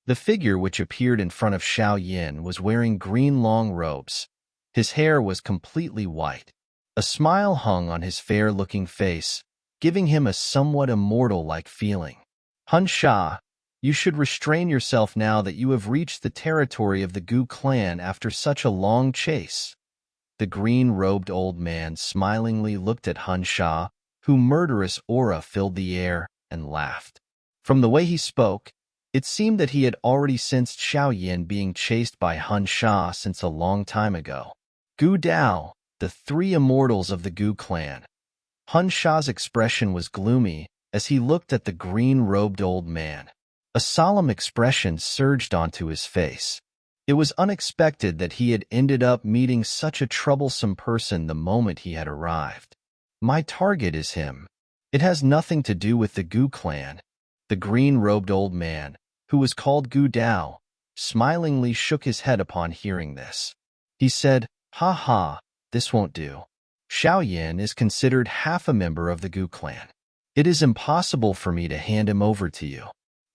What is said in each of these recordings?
The figure which appeared in front of Xiao Yin was wearing green long robes. His hair was completely white. A smile hung on his fair-looking face, giving him a somewhat immortal-like feeling. Hun Sha, you should restrain yourself now that you have reached the territory of the Gu clan after such a long chase. The green-robed old man smilingly looked at Hun Sha, whose murderous aura filled the air, and laughed. From the way he spoke, it seemed that he had already sensed Xiao Yin being chased by Hun Sha since a long time ago. Gu Dao, the three immortals of the Gu clan. Hun Sha's expression was gloomy as he looked at the green-robed old man. A solemn expression surged onto his face. It was unexpected that he had ended up meeting such a troublesome person the moment he had arrived. My target is him. It has nothing to do with the Gu clan. The green-robed old man, who was called Gu Dao, smilingly shook his head upon hearing this. He said, "Ha ha, this won't do. Xiao Yin is considered half a member of the Gu clan. It is impossible for me to hand him over to you.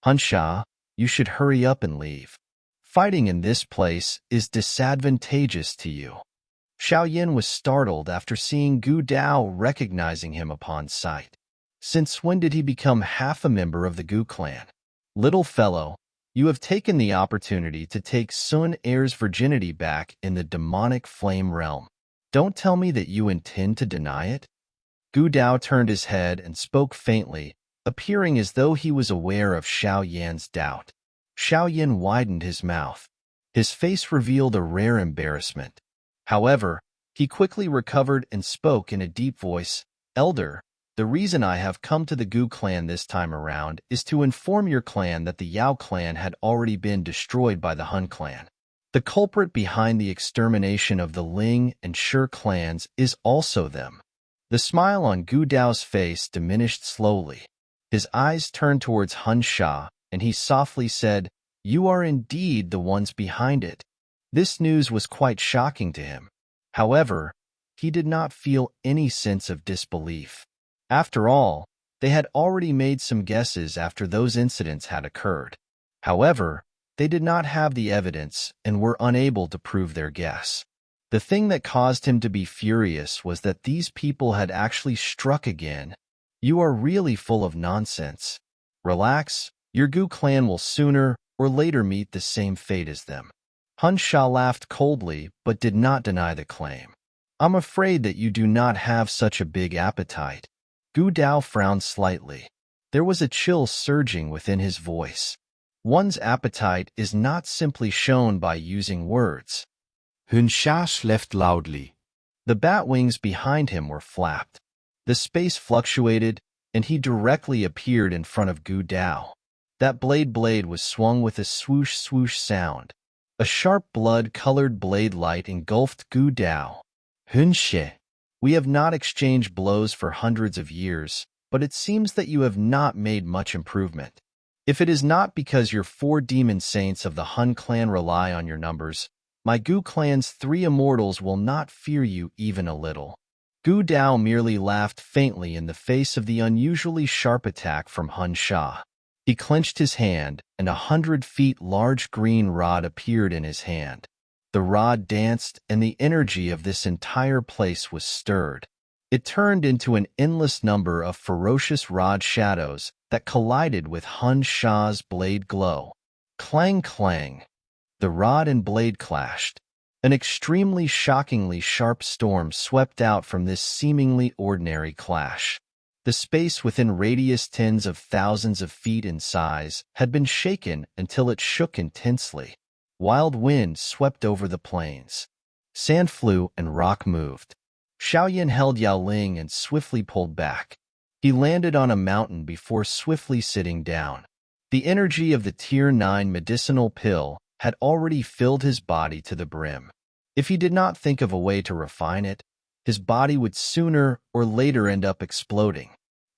Hun Sha, you should hurry up and leave. Fighting in this place is disadvantageous to you." Xiao Yin was startled after seeing Gu Dao recognizing him upon sight. Since when did he become half a member of the Gu clan? Little fellow, you have taken the opportunity to take Sun Heir's virginity back in the demonic flame realm. Don't tell me that you intend to deny it? Gu Dao turned his head and spoke faintly, appearing as though he was aware of Xiao Yan's doubt. Xiao Yan widened his mouth. His face revealed a rare embarrassment. However, he quickly recovered and spoke in a deep voice, "Elder, the reason I have come to the Gu clan this time around is to inform your clan that the Yao clan had already been destroyed by the Hun clan. The culprit behind the extermination of the Ling and Shi clans is also them." The smile on Gu Dao's face diminished slowly. His eyes turned towards Hun Sha, and he softly said, "You are indeed the ones behind it." This news was quite shocking to him. However, he did not feel any sense of disbelief. After all, they had already made some guesses after those incidents had occurred. However, they did not have the evidence and were unable to prove their guess. The thing that caused him to be furious was that these people had actually struck again. "You are really full of nonsense. Relax, your Gu clan will sooner or later meet the same fate as them." Hun Sha laughed coldly but did not deny the claim. "I'm afraid that you do not have such a big appetite." Gu Dao frowned slightly. There was a chill surging within his voice. One's appetite is not simply shown by using words. Hun Sha laughed loudly. The bat wings behind him were flapped. The space fluctuated, and he directly appeared in front of Gu Dao. That blade was swung with a swoosh-swoosh sound. A sharp blood-colored blade light engulfed Gu Dao. "Hun Sha, we have not exchanged blows for hundreds of years, but it seems that you have not made much improvement. If it is not because your 4 demon saints of the Hun clan rely on your numbers, my Gu clan's 3 immortals will not fear you even a little." Gu Dao merely laughed faintly in the face of the unusually sharp attack from Hun Sha. He clenched his hand, and 100 feet large green rod appeared in his hand. The rod danced, and the energy of this entire place was stirred. It turned into an endless number of ferocious rod shadows that collided with Hun Sha's blade glow. Clang clang. The rod and blade clashed. An extremely shockingly sharp storm swept out from this seemingly ordinary clash. The space within radius tens of thousands of feet in size had been shaken until it shook intensely. Wild wind swept over the plains. Sand flew and rock moved. Xiao Yin held Yao Ling and swiftly pulled back. He landed on a mountain before swiftly sitting down. The energy of the Tier 9 medicinal pill had already filled his body to the brim. If he did not think of a way to refine it, his body would sooner or later end up exploding.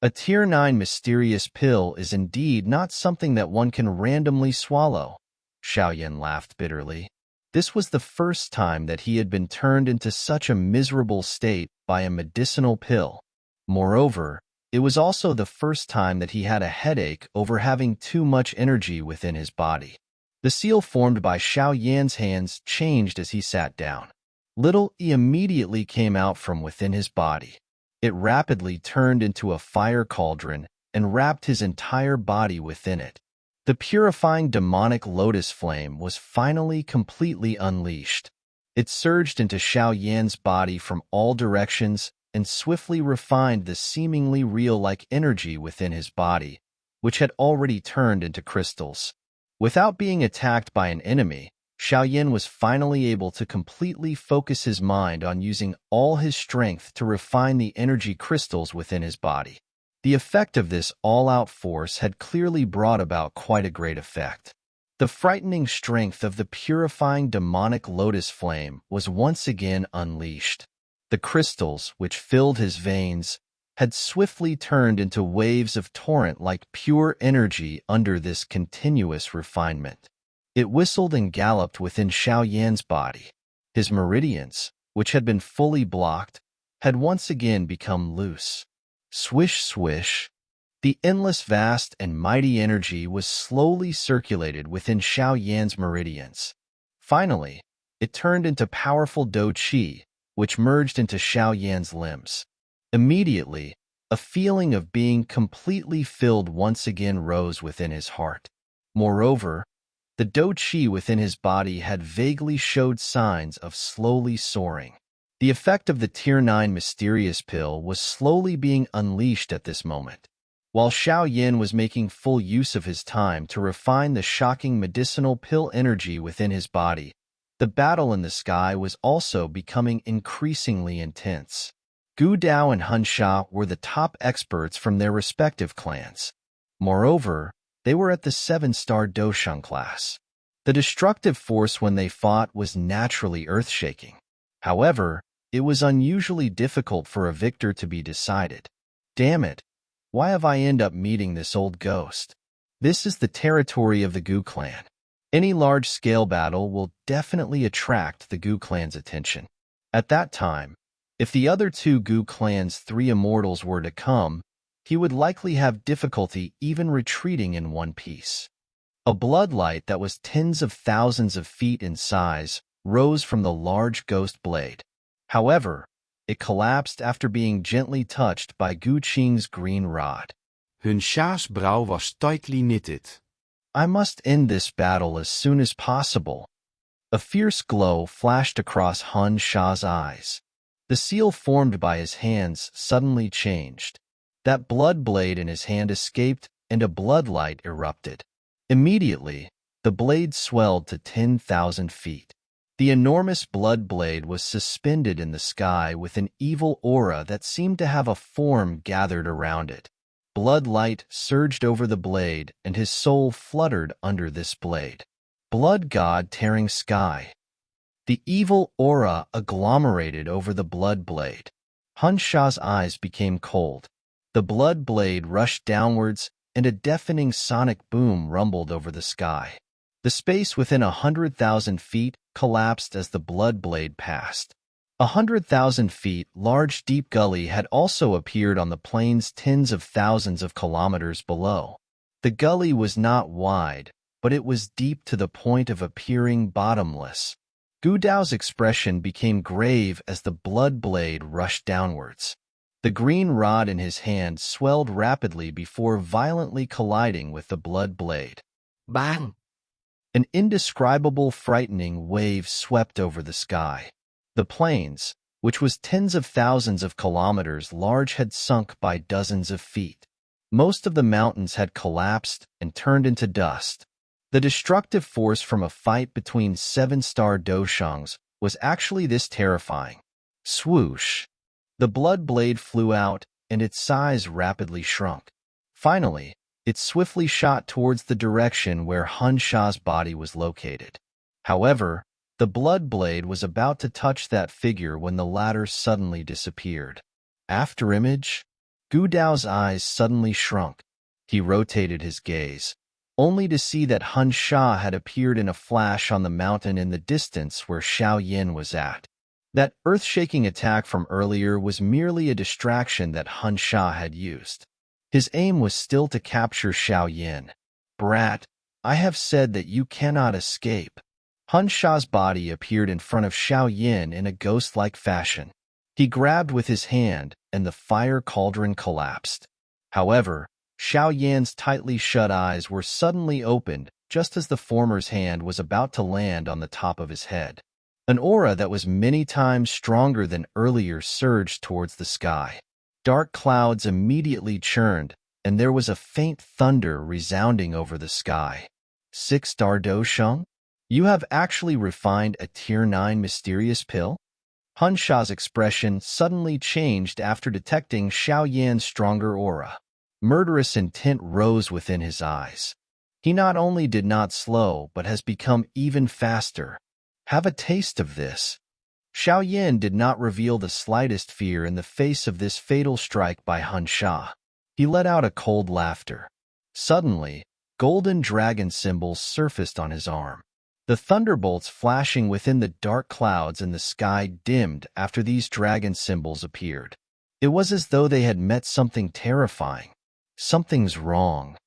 A Tier 9 mysterious pill is indeed not something that one can randomly swallow. Xiao Yin laughed bitterly. This was the first time that he had been turned into such a miserable state by a medicinal pill. Moreover, it was also the first time that he had a headache over having too much energy within his body. The seal formed by Xiao Yan's hands changed as he sat down. Little E immediately came out from within his body. It rapidly turned into a fire cauldron and wrapped his entire body within it. The purifying demonic lotus flame was finally completely unleashed. It surged into Xiao Yan's body from all directions and swiftly refined the seemingly real-like energy within his body, which had already turned into crystals. Without being attacked by an enemy, Xiao Yan was finally able to completely focus his mind on using all his strength to refine the energy crystals within his body. The effect of this all-out force had clearly brought about quite a great effect. The frightening strength of the purifying demonic lotus flame was once again unleashed. The crystals, which filled his veins, had swiftly turned into waves of torrent-like pure energy under this continuous refinement. It whistled and galloped within Xiao Yan's body. His meridians, which had been fully blocked, had once again become loose. Swish, swish. The endless, vast, and mighty energy was slowly circulated within Xiao Yan's meridians. Finally, it turned into powerful Do Qi, which merged into Xiao Yan's limbs. Immediately, a feeling of being completely filled once again rose within his heart. Moreover, the Do Qi within his body had vaguely showed signs of slowly soaring. The effect of the Tier 9 mysterious pill was slowly being unleashed at this moment. While Xiao Yan was making full use of his time to refine the shocking medicinal pill energy within his body, the battle in the sky was also becoming increasingly intense. Gu Dao and Hun Sha were the top experts from their respective clans. Moreover, they were at the 7-star Dosheng class. The destructive force when they fought was naturally earth-shaking. However, it was unusually difficult for a victor to be decided. Damn it, why have I ended up meeting this old ghost? This is the territory of the Gu clan. Any large-scale battle will definitely attract the Gu clan's attention. At that time, if the other two Gu clan's 3 immortals were to come, he would likely have difficulty even retreating in one piece. A bloodlight that was tens of thousands of feet in size rose from the large ghost blade. However, it collapsed after being gently touched by Gu Qing's green rod. Hun Sha's brow was tightly knitted. I must end this battle as soon as possible. A fierce glow flashed across Hun Sha's eyes. The seal formed by his hands suddenly changed. That blood blade in his hand escaped, and a bloodlight erupted. Immediately, the blade swelled to 10,000 feet. The enormous blood blade was suspended in the sky with an evil aura that seemed to have a form gathered around it. Blood light surged over the blade, and his soul fluttered under this blade. Blood god tearing sky. The evil aura agglomerated over the blood blade. Hun Sha's eyes became cold. The blood blade rushed downwards, and a deafening sonic boom rumbled over the sky. The space within 100,000 feet collapsed as the blood blade passed. 100,000 feet large deep gully had also appeared on the plains tens of thousands of kilometers below. The gully was not wide, but it was deep to the point of appearing bottomless. Gu Dao's expression became grave as the blood blade rushed downwards. The green rod in his hand swelled rapidly before violently colliding with the blood blade. Bang! An indescribable frightening wave swept over the sky. The plains, which was tens of thousands of kilometers large, had sunk by dozens of feet. Most of the mountains had collapsed and turned into dust. The destructive force from a fight between 7-star Doshengs was actually this terrifying. Swoosh! The blood blade flew out, and its size rapidly shrunk. Finally, it swiftly shot towards the direction where Hun Sha's body was located. However, the blood blade was about to touch that figure when the latter suddenly disappeared. After image, Gu Dao's eyes suddenly shrunk. He rotated his gaze, only to see that Hun Sha had appeared in a flash on the mountain in the distance where Xiao Yan was at. That earth-shaking attack from earlier was merely a distraction that Hun Sha had used. His aim was still to capture Xiao Yan. Brat, I have said that you cannot escape. Hun Sha's body appeared in front of Xiao Yin in a ghost-like fashion. He grabbed with his hand, and the fire cauldron collapsed. However, Xiao Yan's tightly shut eyes were suddenly opened just as the former's hand was about to land on the top of his head. An aura that was many times stronger than earlier surged towards the sky. Dark clouds immediately churned, and there was a faint thunder resounding over the sky. 6-star Do Sheng? You have actually refined a Tier 9 mysterious pill? Hun Sha's expression suddenly changed after detecting Xiao Yan's stronger aura. Murderous intent rose within his eyes. He not only did not slow, but has become even faster. Have a taste of this. Xiao Yan did not reveal the slightest fear in the face of this fatal strike by Hun Sha. He let out a cold laughter. Suddenly, golden dragon symbols surfaced on his arm. The thunderbolts flashing within the dark clouds in the sky dimmed after these dragon symbols appeared. It was as though they had met something terrifying. Something's wrong.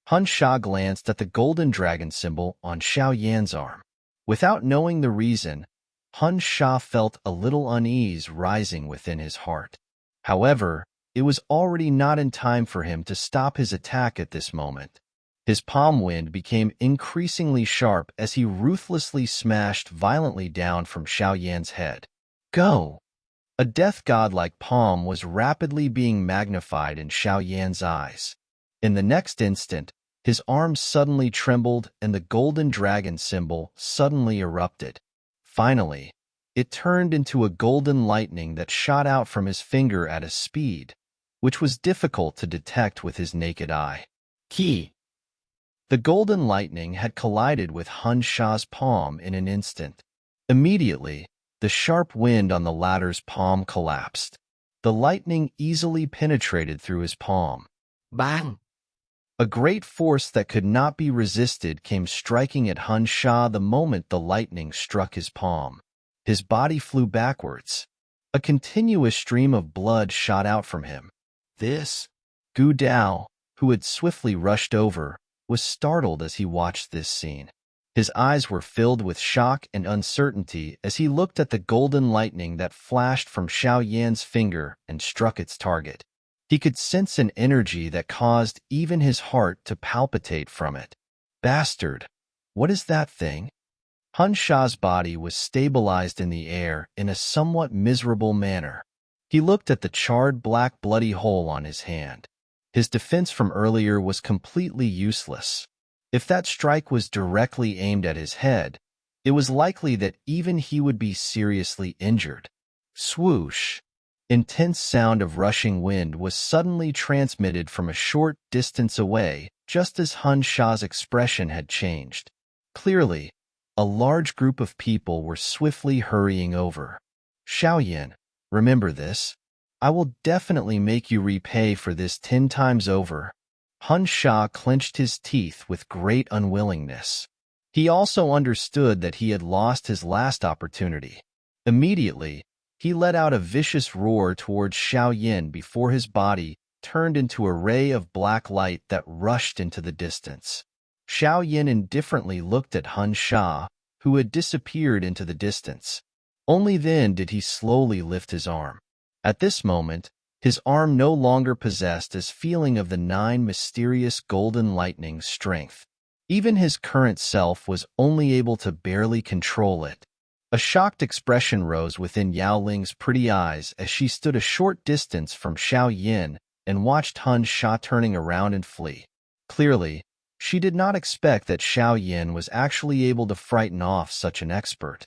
Hun Sha glanced at the golden dragon symbol on Xiao Yan's arm. Without knowing the reason, Hun Sha felt a little unease rising within his heart. However, it was already not in time for him to stop his attack at this moment. His palm wind became increasingly sharp as he ruthlessly smashed violently down from Xiao Yan's head. Go! A death god-like palm was rapidly being magnified in Xiao Yan's eyes. In the next instant, his arm suddenly trembled and the golden dragon symbol suddenly erupted. Finally, it turned into a golden lightning that shot out from his finger at a speed, which was difficult to detect with his naked eye. Key. The golden lightning had collided with Hun Sha's palm in an instant. Immediately, the sharp wind on the latter's palm collapsed. The lightning easily penetrated through his palm. Bang! A great force that could not be resisted came striking at Hun Sha the moment the lightning struck his palm. His body flew backwards. A continuous stream of blood shot out from him. This? Gu Dao, who had swiftly rushed over, was startled as he watched this scene. His eyes were filled with shock and uncertainty as he looked at the golden lightning that flashed from Xiao Yan's finger and struck its target. He could sense an energy that caused even his heart to palpitate from it. Bastard! What is that thing? Hun Sha's body was stabilized in the air in a somewhat miserable manner. He looked at the charred black bloody hole on his hand. His defense from earlier was completely useless. If that strike was directly aimed at his head, it was likely that even he would be seriously injured. Swoosh! Intense sound of rushing wind was suddenly transmitted from a short distance away, just as Hun Sha's expression had changed. Clearly, a large group of people were swiftly hurrying over. Xiao Yan, remember this? I will definitely make you repay for this 10 times over. Hun Sha clenched his teeth with great unwillingness. He also understood that he had lost his last opportunity. Immediately, he let out a vicious roar towards Xiao Yan before his body turned into a ray of black light that rushed into the distance. Xiao Yan indifferently looked at Hun Sha, who had disappeared into the distance. Only then did he slowly lift his arm. At this moment, his arm no longer possessed his feeling of the 9 mysterious golden lightning's strength. Even his current self was only able to barely control it. A shocked expression rose within Yao Ling's pretty eyes as she stood a short distance from Xiao Yan and watched Hun Sha turning around and flee. Clearly, she did not expect that Xiao Yan was actually able to frighten off such an expert.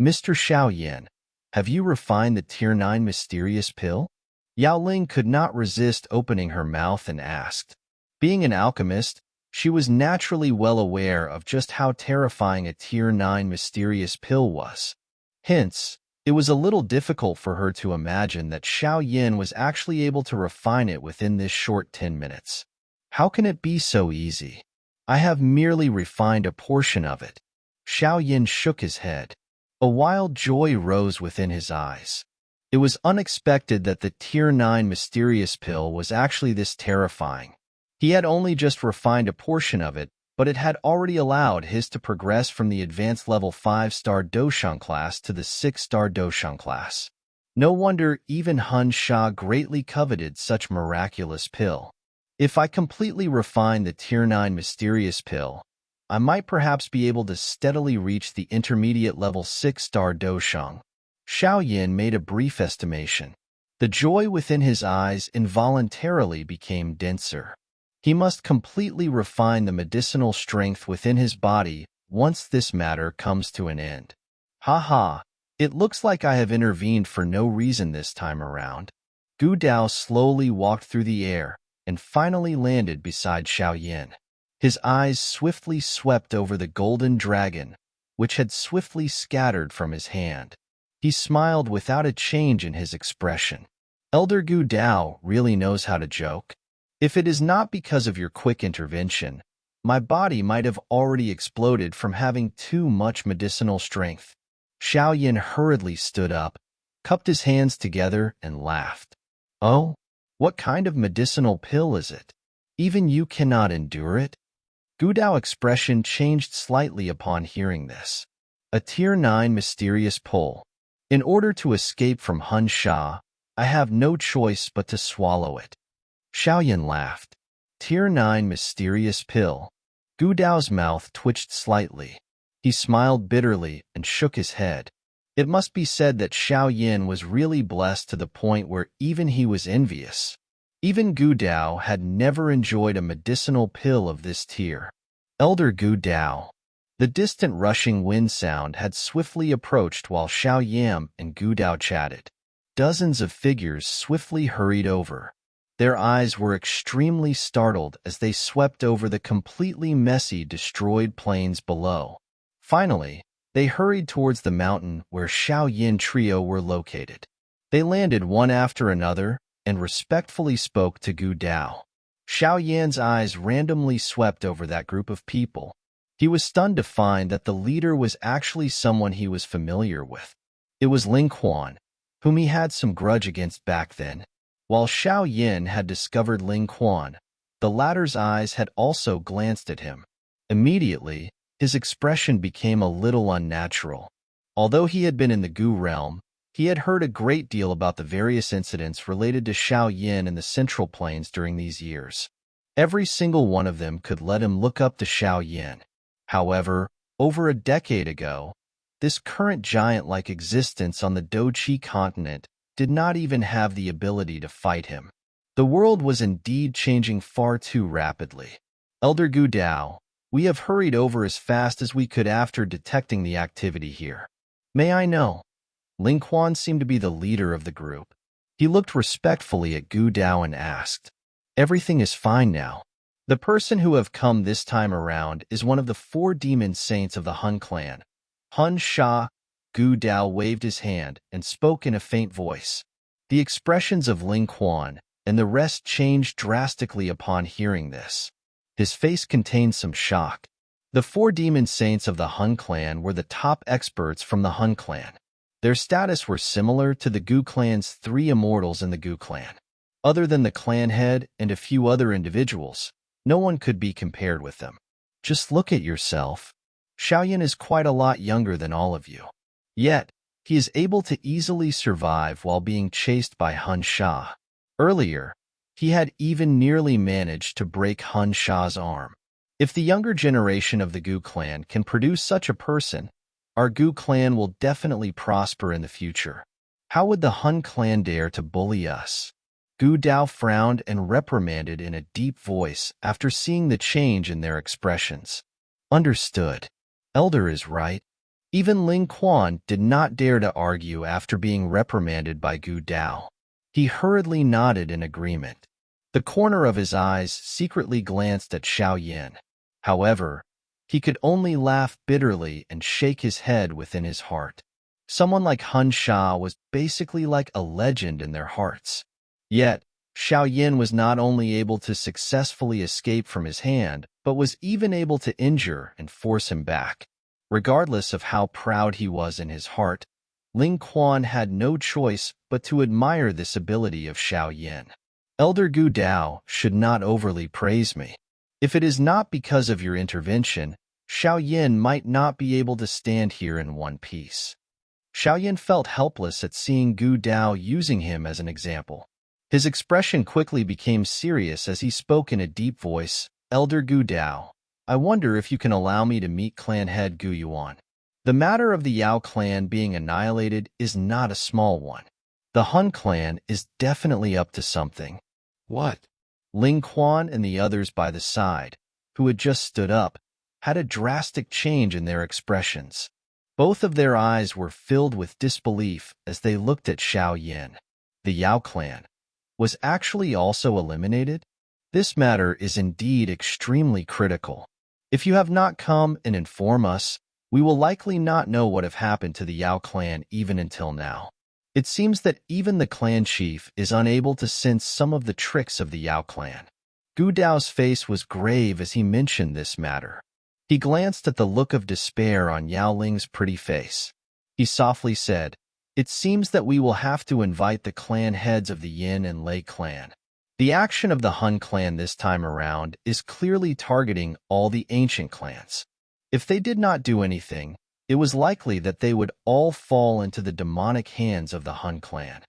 Mr. Xiao Yan, have you refined the Tier 9 mysterious pill? Yao Ling could not resist opening her mouth and asked. Being an alchemist, she was naturally well aware of just how terrifying a Tier 9 mysterious pill was. Hence, it was a little difficult for her to imagine that Xiao Yan was actually able to refine it within this short 10 minutes. How can it be so easy? I have merely refined a portion of it. Xiao Yan shook his head. A wild joy rose within his eyes. It was unexpected that the Tier 9 mysterious pill was actually this terrifying. He had only just refined a portion of it, but it had already allowed his to progress from the advanced level 5-star Doshang class to the 6-star Doshang class. No wonder even Hun Sha greatly coveted such miraculous pill. If I completely refine the Tier 9 mysterious pill, I might perhaps be able to steadily reach the intermediate level 6-star Doshang. Xiao Yin made a brief estimation. The joy within his eyes involuntarily became denser. He must completely refine the medicinal strength within his body once this matter comes to an end. Ha! It looks like I have intervened for no reason this time around. Gu Dao slowly walked through the air and finally landed beside Xiao Yin. His eyes swiftly swept over the golden dragon, which had swiftly scattered from his hand. He smiled without a change in his expression. Elder Gu Dao really knows how to joke. If it is not because of your quick intervention, my body might have already exploded from having too much medicinal strength. Xiao Yin hurriedly stood up, cupped his hands together, and laughed. Oh, what kind of medicinal pill is it? Even you cannot endure it? Gu Dao's expression changed slightly upon hearing this. A Tier 9 mysterious pull. In order to escape from Hun Sha, I have no choice but to swallow it. Xiao Yin laughed. Tier 9 mysterious pill. Gu Dao's mouth twitched slightly. He smiled bitterly and shook his head. It must be said that Xiao Yin was really blessed to the point where even he was envious. Even Gu Dao had never enjoyed a medicinal pill of this tier. Elder Gu Dao. The distant rushing wind sound had swiftly approached while Xiao Yin and Gu Dao chatted. Dozens of figures swiftly hurried over. Their eyes were extremely startled as they swept over the completely messy, destroyed plains below. Finally, they hurried towards the mountain where Xiao Yin trio were located. They landed one after another and respectfully spoke to Gu Dao. Xiao Yin's eyes randomly swept over that group of people. He was stunned to find that the leader was actually someone he was familiar with. It was Ling Quan, whom he had some grudge against back then. While Xiao Yin had discovered Ling Quan, the latter's eyes had also glanced at him. Immediately, his expression became a little unnatural. Although he had been in the Gu realm, he had heard a great deal about the various incidents related to Xiao Yin in the Central Plains during these years. Every single one of them could let him look up to Xiao Yin. However, over a decade ago, this current giant-like existence on the Doqi continent did not even have the ability to fight him. The world was indeed changing far too rapidly. Elder Gu Dao, we have hurried over as fast as we could after detecting the activity here. May I know? Ling Quan seemed to be the leader of the group. He looked respectfully at Gu Dao and asked, "Everything is fine now. The person who have come this time around is one of the 4 demon saints of the Hun clan. Hun Sha." Gu Dao waved his hand and spoke in a faint voice. The expressions of Ling Quan and the rest changed drastically upon hearing this. His face contained some shock. The 4 demon saints of the Hun clan were the top experts from the Hun clan. Their status were similar to the Gu clan's 3 immortals in the Gu clan. Other than the clan head and a few other individuals, no one could be compared with them. Just look at yourself. Xiao Yin is quite a lot younger than all of you. Yet, he is able to easily survive while being chased by Hun Sha. Earlier, he had even nearly managed to break Hun Sha's arm. If the younger generation of the Gu clan can produce such a person, our Gu clan will definitely prosper in the future. How would the Hun clan dare to bully us? Gu Dao frowned and reprimanded in a deep voice after seeing the change in their expressions. Understood. Elder is right. Even Ling Quan did not dare to argue after being reprimanded by Gu Dao. He hurriedly nodded in agreement. The corner of his eyes secretly glanced at Xiao Yin. However, he could only laugh bitterly and shake his head within his heart. Someone like Hun Sha was basically like a legend in their hearts. Yet, Xiao Yin was not only able to successfully escape from his hand, but was even able to injure and force him back. Regardless of how proud he was in his heart, Ling Quan had no choice but to admire this ability of Xiao Yin. Elder Gu Dao should not overly praise me. If it is not because of your intervention, Xiao Yin might not be able to stand here in one piece. Xiao Yin felt helpless at seeing Gu Dao using him as an example. His expression quickly became serious as he spoke in a deep voice, "Elder Gu Dao, I wonder if you can allow me to meet clan head Gu Yuan. The matter of the Yao clan being annihilated is not a small one. The Hun clan is definitely up to something." What? Ling Quan and the others by the side, who had just stood up, had a drastic change in their expressions. Both of their eyes were filled with disbelief as they looked at Xiao Yin. The Yao clan was actually also eliminated? This matter is indeed extremely critical. If you have not come and inform us, we will likely not know what have happened to the Yao clan even until now. It seems that even the clan chief is unable to sense some of the tricks of the Yao clan. Gu Dao's face was grave as he mentioned this matter. He glanced at the look of despair on Yao Ling's pretty face. He softly said, "It seems that we will have to invite the clan heads of the Yin and Lei clan. The action of the Hun clan this time around is clearly targeting all the ancient clans. If they did not do anything, it was likely that they would all fall into the demonic hands of the Hun clan."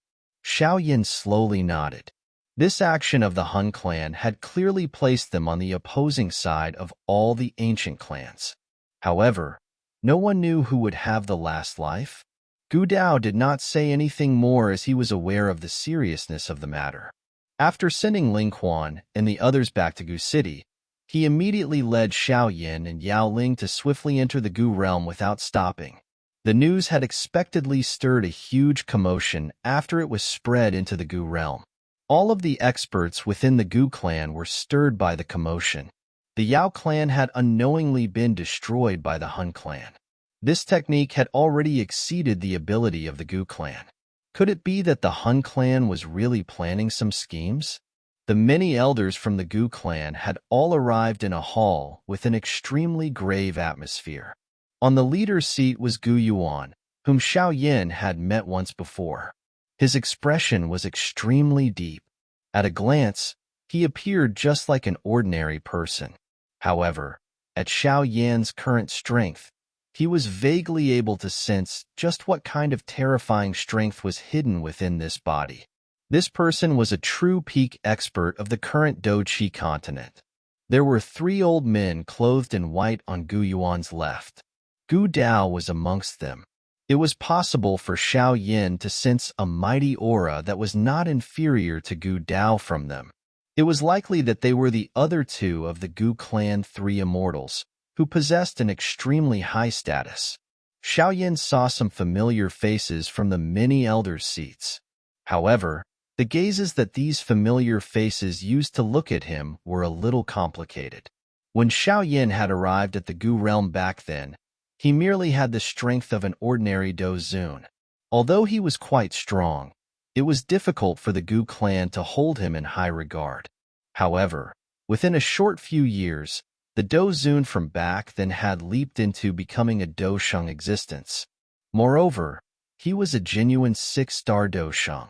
Xiao Yin slowly nodded. This action of the Hun clan had clearly placed them on the opposing side of all the ancient clans. However, no one knew who would have the last life. Gu Dao did not say anything more as he was aware of the seriousness of the matter. After sending Ling Quan and the others back to Gu City, he immediately led Xiao Yin and Yao Ling to swiftly enter the Gu realm without stopping. The news had expectedly stirred a huge commotion after it was spread into the Gu realm. All of the experts within the Gu clan were stirred by the commotion. The Yao clan had unknowingly been destroyed by the Hun clan. This technique had already exceeded the ability of the Gu clan. Could it be that the Hun clan was really planning some schemes? The many elders from the Gu clan had all arrived in a hall with an extremely grave atmosphere. On the leader's seat was Gu Yuan, whom Xiao Yin had met once before. His expression was extremely deep. At a glance, he appeared just like an ordinary person. However, at Xiao Yan's current strength, he was vaguely able to sense just what kind of terrifying strength was hidden within this body. This person was a true peak expert of the current Doqi continent. There were 3 old men clothed in white on Gu Yuan's left. Gu Dao was amongst them. It was possible for Xiao Yin to sense a mighty aura that was not inferior to Gu Dao from them. It was likely that they were the other 2 of the Gu clan 3 immortals, who possessed an extremely high status. Xiao Yin saw some familiar faces from the many elders' seats. However, the gazes that these familiar faces used to look at him were a little complicated. When Xiao Yin had arrived at the Gu realm back then, he merely had the strength of an ordinary Dozun. Although he was quite strong, it was difficult for the Gu clan to hold him in high regard. However, within a short few years, the Dozun from back then had leaped into becoming a Dosheng existence. Moreover, he was a genuine 6-star Dosheng.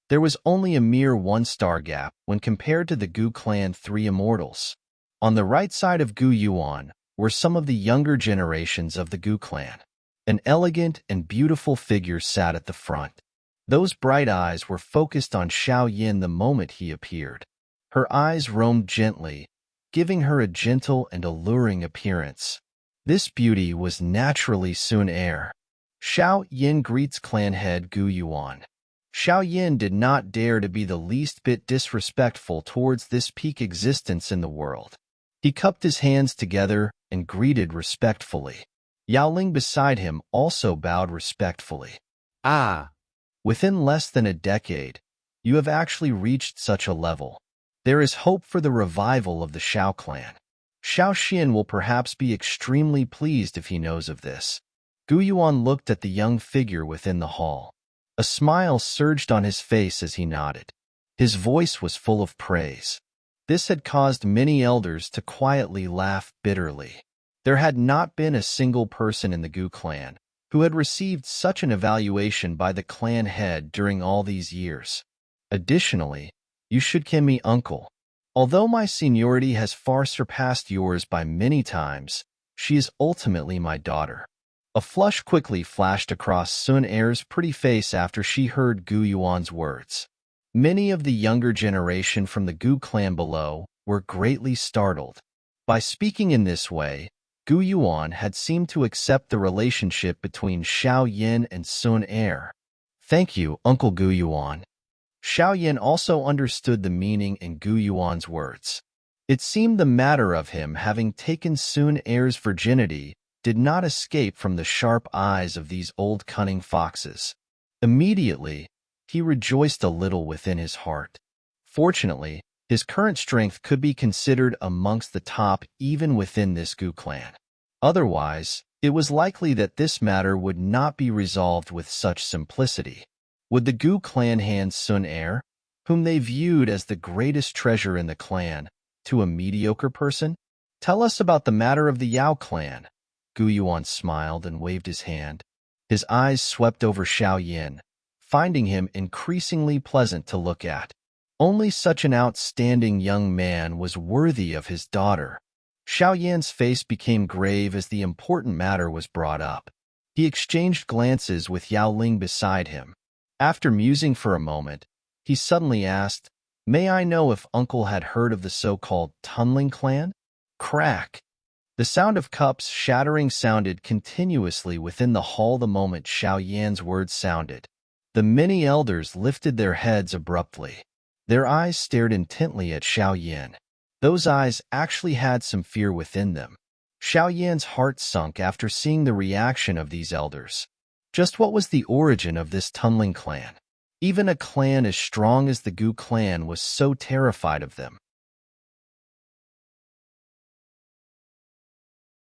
There was only a mere 1-star gap when compared to the Gu clan 3 immortals. On the right side of Gu Yuan were some of the younger generations of the Gu clan. An elegant and beautiful figure sat at the front. Those bright eyes were focused on Xiao Yin the moment he appeared. Her eyes roamed gently, giving her a gentle and alluring appearance. This beauty was naturally Sun Heir. Xiao Yin greets clan head Gu Yuan. Xiao Yin did not dare to be the least bit disrespectful towards this peak existence in the world. He cupped his hands together and greeted respectfully. Yao Ling beside him also bowed respectfully. Ah, Within less than a decade, you have actually reached such a level. There is hope for the revival of the Xiao clan. Xiao Xian will perhaps be extremely pleased if he knows of this. Gu Yuan looked at the young figure within the hall. A smile surged on his face as he nodded. His voice was full of praise. This had caused many elders to quietly laugh bitterly. There had not been a single person in the Gu clan who had received such an evaluation by the clan head during all these years. Additionally, you should call me uncle. Although my seniority has far surpassed yours by many times, she is ultimately my daughter. A flush quickly flashed across Sun Er's pretty face after she heard Gu Yuan's words. Many of the younger generation from the Gu clan below were greatly startled. By speaking in this way, Gu Yuan had seemed to accept the relationship between Xiao Yin and Sun Er. Thank you, Uncle Gu Yuan. Xiao Yin also understood the meaning in Gu Yuan's words. It seemed the matter of him having taken Sun Er's virginity did not escape from the sharp eyes of these old cunning foxes. Immediately, he rejoiced a little within his heart. Fortunately, his current strength could be considered amongst the top even within this Gu clan. Otherwise, it was likely that this matter would not be resolved with such simplicity. Would the Gu clan hand Sun Er, whom they viewed as the greatest treasure in the clan, to a mediocre person? Tell us about the matter of the Yao clan. Gu Yuan smiled and waved his hand. His eyes swept over Xiao Yin, finding him increasingly pleasant to look at. Only such an outstanding young man was worthy of his daughter. Xiao Yan's face became grave as the important matter was brought up. He exchanged glances with Yao Ling beside him. After musing for a moment, he suddenly asked, "May I know if Uncle had heard of the so-called Tunling clan?" Crack! The sound of cups shattering sounded continuously within the hall the moment Xiao Yan's words sounded. The many elders lifted their heads abruptly. Their eyes stared intently at Xiao Yan. Those eyes actually had some fear within them. Xiao Yan's heart sunk after seeing the reaction of these elders. Just what was the origin of this Tunling clan? Even a clan as strong as the Gu clan was so terrified of them.